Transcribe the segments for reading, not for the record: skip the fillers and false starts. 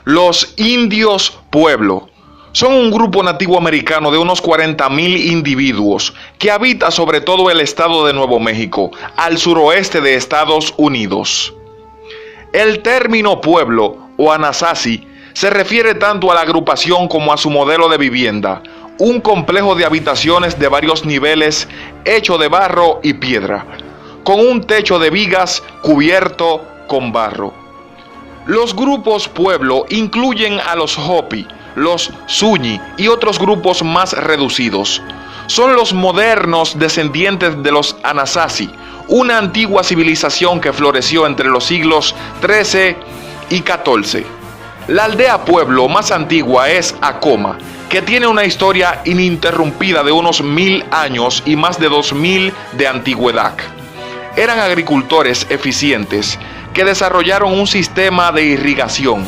Los indios pueblo son un grupo nativo americano de unos 40,000 individuos que habita sobre todo el estado de Nuevo México, al suroeste de Estados Unidos. El término pueblo o Anasazi se refiere tanto a la agrupación como a su modelo de vivienda, un complejo de habitaciones de varios niveles hecho de barro y piedra, con un techo de vigas cubierto con barro. Los grupos pueblo incluyen a los Hopi, los Zuni y otros grupos más reducidos. Son los modernos descendientes de los Anasazi, una antigua civilización que floreció entre los siglos XIII y XIV. La aldea pueblo más antigua es Acoma, que tiene una historia ininterrumpida de unos 1000 años y más de 2000 de antigüedad. Eran agricultores eficientes que desarrollaron un sistema de irrigación.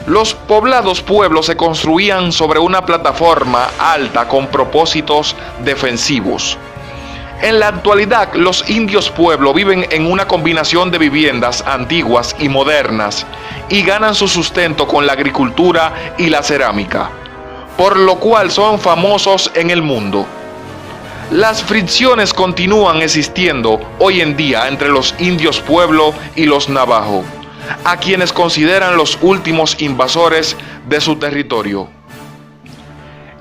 Los poblados pueblos se construían sobre una plataforma alta con propósitos defensivos. En la actualidad, los indios pueblo viven en una combinación de viviendas antiguas y modernas y ganan su sustento con la agricultura y la cerámica, por lo cual son famosos en el mundo. Las fricciones continúan existiendo hoy en día entre los indios pueblo y los navajo, a quienes consideran los últimos invasores de su territorio.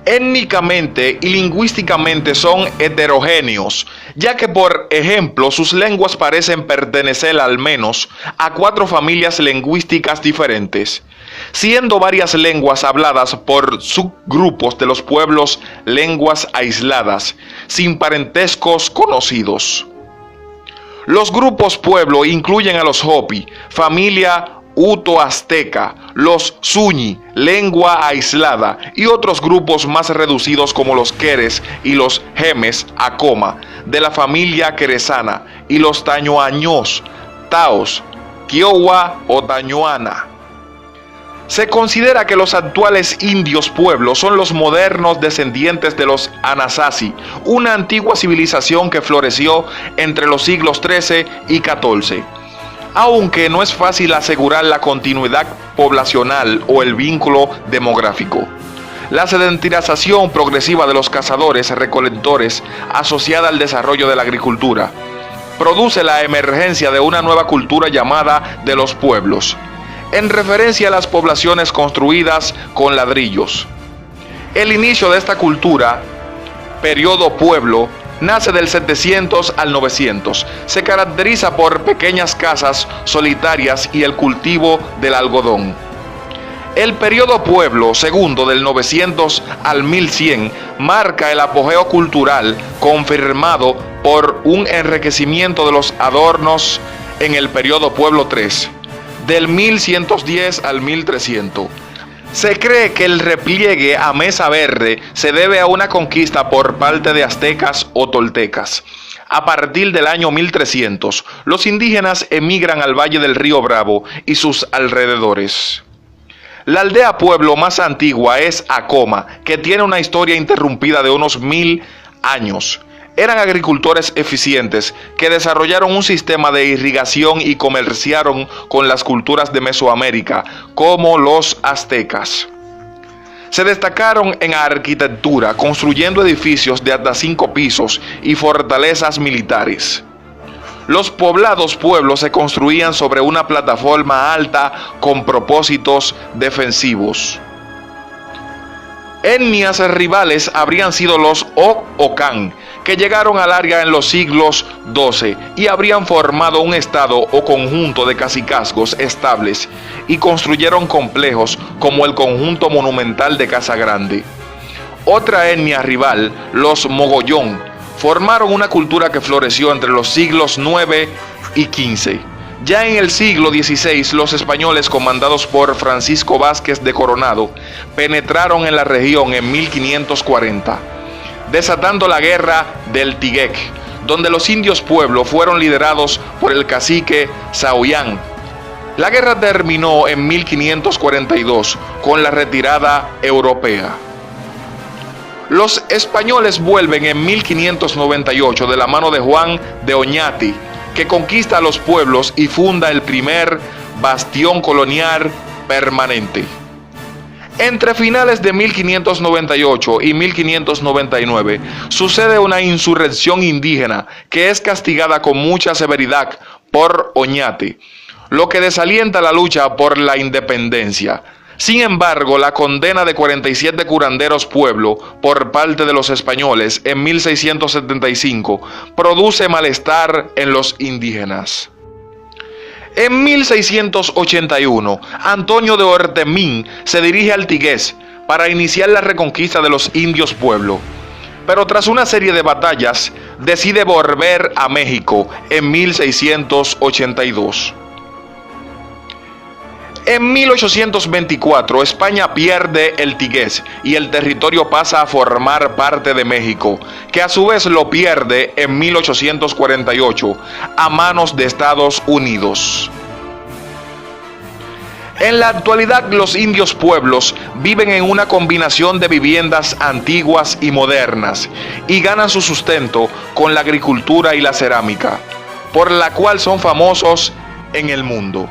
Étnicamente y lingüísticamente son heterogéneos, ya que por ejemplo sus lenguas parecen pertenecer al menos a 4 familias lingüísticas diferentes, siendo varias lenguas habladas por subgrupos de los pueblos lenguas aisladas, sin parentescos conocidos. Los grupos pueblo incluyen a los Hopi, familia Uto-Azteca, los Zuni, lengua aislada, y otros grupos más reducidos como los Queres y los Jemes Acoma, de la familia querezana, y los Tañoaños, Taos, Kiowa o Tañoana. Se considera que los actuales indios pueblo son los modernos descendientes de los Anasazi, una antigua civilización que floreció entre los siglos XIII y XIV. Aunque no es fácil asegurar la continuidad poblacional o el vínculo demográfico. La sedentarización progresiva de los cazadores-recolectores asociada al desarrollo de la agricultura produce la emergencia de una nueva cultura llamada de los pueblos, en referencia a las poblaciones construidas con ladrillos. El inicio de esta cultura, periodo pueblo, nace del 700 al 900. Se caracteriza por pequeñas casas solitarias y el cultivo del algodón. El periodo pueblo segundo del 900 al 1100 marca el apogeo cultural confirmado por un enriquecimiento de los adornos en el periodo pueblo III, del 1110 al 1300. Se cree que el repliegue a Mesa Verde se debe a una conquista por parte de aztecas o toltecas. A partir del año 1300, los indígenas emigran al Valle del Río Bravo y sus alrededores. La aldea pueblo más antigua es Acoma, que tiene una historia interrumpida de unos 1000 años. Eran agricultores eficientes que desarrollaron un sistema de irrigación y comerciaron con las culturas de Mesoamérica, como los aztecas. Se destacaron en arquitectura, construyendo edificios de hasta 5 pisos y fortalezas militares. Los poblados pueblos se construían sobre una plataforma alta con propósitos defensivos. Etnias rivales habrían sido los Ocán, que llegaron al área en los siglos XII y habrían formado un estado o conjunto de cacicazgos estables y construyeron complejos como el conjunto monumental de Casa Grande. Otra etnia rival, los Mogollón, formaron una cultura que floreció entre los siglos IX y XV. Ya en el siglo XVI, los españoles, comandados por Francisco Vázquez de Coronado, penetraron en la región en 1540, desatando la guerra del Tiguec, donde los indios pueblo fueron liderados por el cacique Saoyán. La guerra terminó en 1542 con la retirada europea. Los españoles vuelven en 1598 de la mano de Juan de Oñate, que conquista a los pueblos y funda el primer bastión colonial permanente. Entre finales de 1598 y 1599 sucede una insurrección indígena que es castigada con mucha severidad por Oñate, lo que desalienta la lucha por la independencia. Sin embargo, la condena de 47 curanderos pueblo por parte de los españoles en 1675 produce malestar en los indígenas. En 1681, Antonio de Ortemín se dirige al Tigués para iniciar la reconquista de los indios pueblo, pero tras una serie de batallas decide volver a México en 1682. En 1824, España pierde el Tigués y el territorio pasa a formar parte de México, que a su vez lo pierde en 1848 a manos de Estados Unidos. En la actualidad, los indios pueblos viven en una combinación de viviendas antiguas y modernas y ganan su sustento con la agricultura y la cerámica, por la cual son famosos en el mundo.